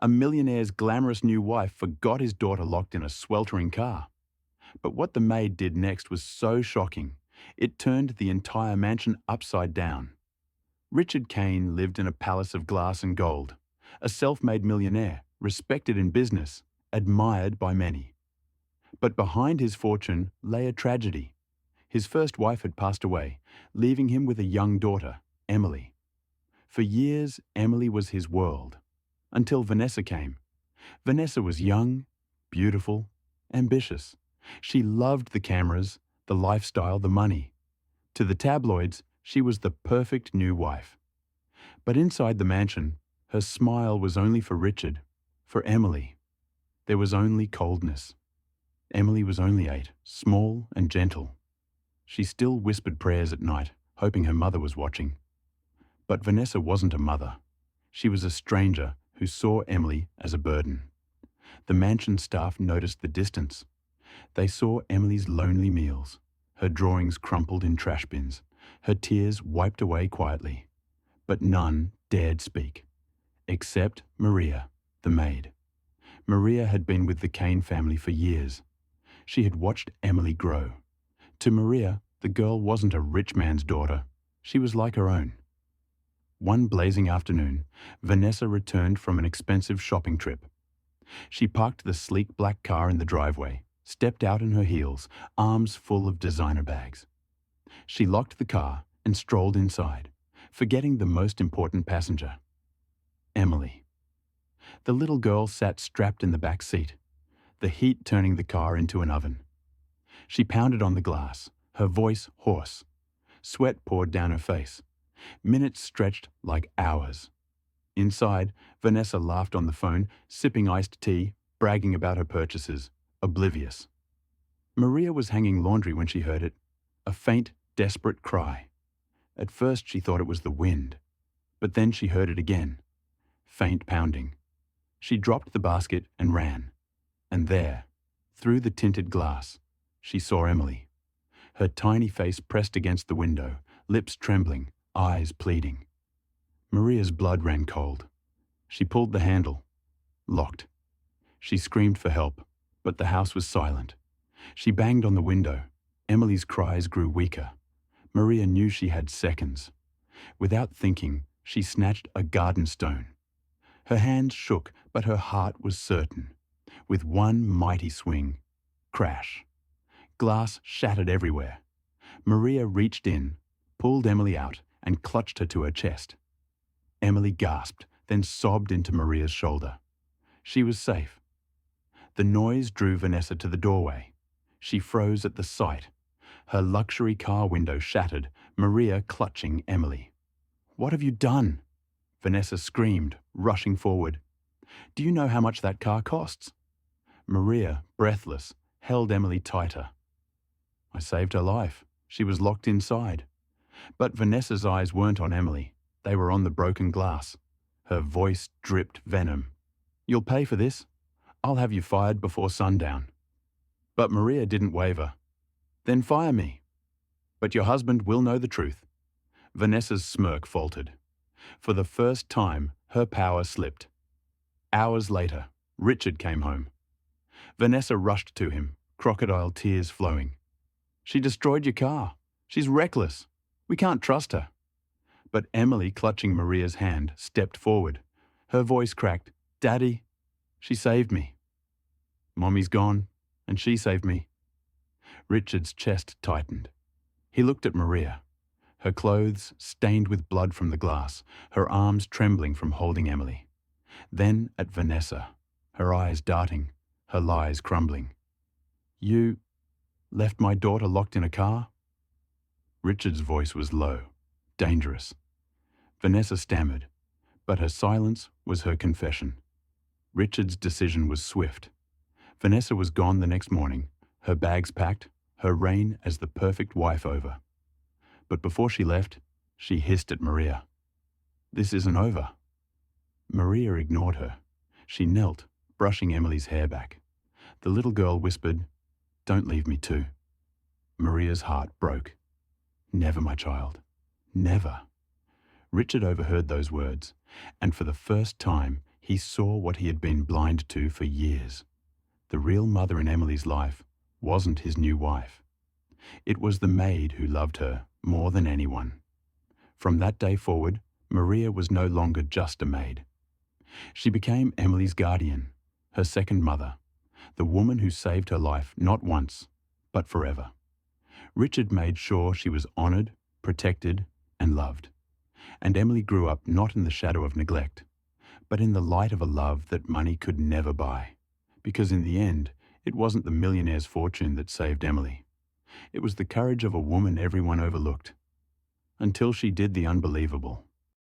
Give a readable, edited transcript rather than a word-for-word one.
A millionaire's glamorous new wife forgot his daughter locked in a sweltering car. But what the maid did next was so shocking. It turned the entire mansion upside down. Richard Kane lived in a palace of glass and gold, a self-made millionaire, respected in business, admired by many. But behind his fortune lay a tragedy. His first wife had passed away, leaving him with a young daughter, Emily. For years, Emily was his world, until Vanessa came. Vanessa was young, beautiful, ambitious. She loved the cameras, the lifestyle, the money. To the tabloids, she was the perfect new wife. But inside the mansion, her smile was only for Richard, for Emily. There was only coldness. Emily was only 8, small and gentle. She still whispered prayers at night, hoping her mother was watching. But Vanessa wasn't a mother. She was a stranger who saw Emily as a burden. The mansion staff noticed the distance. They saw Emily's lonely meals, her drawings crumpled in trash bins, her tears wiped away quietly. But none dared speak, except Maria, the maid. Maria had been with the Kane family for years. She had watched Emily grow. To Maria, the girl wasn't a rich man's daughter. She was like her own. One blazing afternoon, Vanessa returned from an expensive shopping trip. She parked the sleek black car in the driveway, stepped out in her heels, arms full of designer bags. She locked the car and strolled inside, forgetting the most important passenger, Emily. The little girl sat strapped in the back seat, the heat turning the car into an oven. She pounded on the glass, her voice hoarse. Sweat poured down her face. Minutes stretched like hours. Inside, Vanessa laughed on the phone, sipping iced tea, bragging about her purchases, oblivious. Maria was hanging laundry when she heard it, a faint, desperate cry. At first she thought it was the wind, but then she heard it again, faint pounding. She dropped the basket and ran. And there, through the tinted glass, she saw Emily. Her tiny face pressed against the window, lips trembling, eyes pleading. Maria's blood ran cold. She pulled the handle. Locked. She screamed for help, but the house was silent. She banged on the window. Emily's cries grew weaker. Maria knew she had seconds. Without thinking, she snatched a garden stone. Her hands shook, but her heart was certain. With one mighty swing, crash. Glass shattered everywhere. Maria reached in, pulled Emily out, and clutched her to her chest. Emily gasped, then sobbed into Maria's shoulder. She was safe. The noise drew Vanessa to the doorway. She froze at the sight. Her luxury car window shattered, Maria clutching Emily. "What have you done?" Vanessa screamed, rushing forward. "Do you know how much that car costs?" Maria, breathless, held Emily tighter. "I saved her life. She was locked inside." But Vanessa's eyes weren't on Emily. They were on the broken glass. Her voice dripped venom. "You'll pay for this. I'll have you fired before sundown." But Maria didn't waver. "Then fire me. But your husband will know the truth." Vanessa's smirk faltered. For the first time, her power slipped. Hours later, Richard came home. Vanessa rushed to him, crocodile tears flowing. "She destroyed your car. She's reckless. We can't trust her." But Emily, clutching Maria's hand, stepped forward. Her voice cracked. "Daddy, she saved me. Mommy's gone, and she saved me." Richard's chest tightened. He looked at Maria, her clothes stained with blood from the glass, her arms trembling from holding Emily. Then at Vanessa, her eyes darting, her lies crumbling. "You left my daughter locked in a car?" Richard's voice was low, dangerous. Vanessa stammered, but her silence was her confession. Richard's decision was swift. Vanessa was gone the next morning, her bags packed, her reign as the perfect wife over. But before she left, she hissed at Maria. "This isn't over." Maria ignored her. She knelt, brushing Emily's hair back. The little girl whispered, "Don't leave me too." Maria's heart broke. "Never, my child. Never." Richard overheard those words, and for the first time, He saw what he had been blind to for years. The real mother in Emily's life wasn't his new wife. It was the maid who loved her more than anyone. From that day forward, Maria was no longer just a maid. She became Emily's guardian, her second mother, the woman who saved her life not once, but forever. Richard made sure she was honoured, protected, and loved. And Emily grew up not in the shadow of neglect, but in the light of a love that money could never buy. Because in the end, it wasn't the millionaire's fortune that saved Emily. It was the courage of a woman everyone overlooked. Until she did the unbelievable.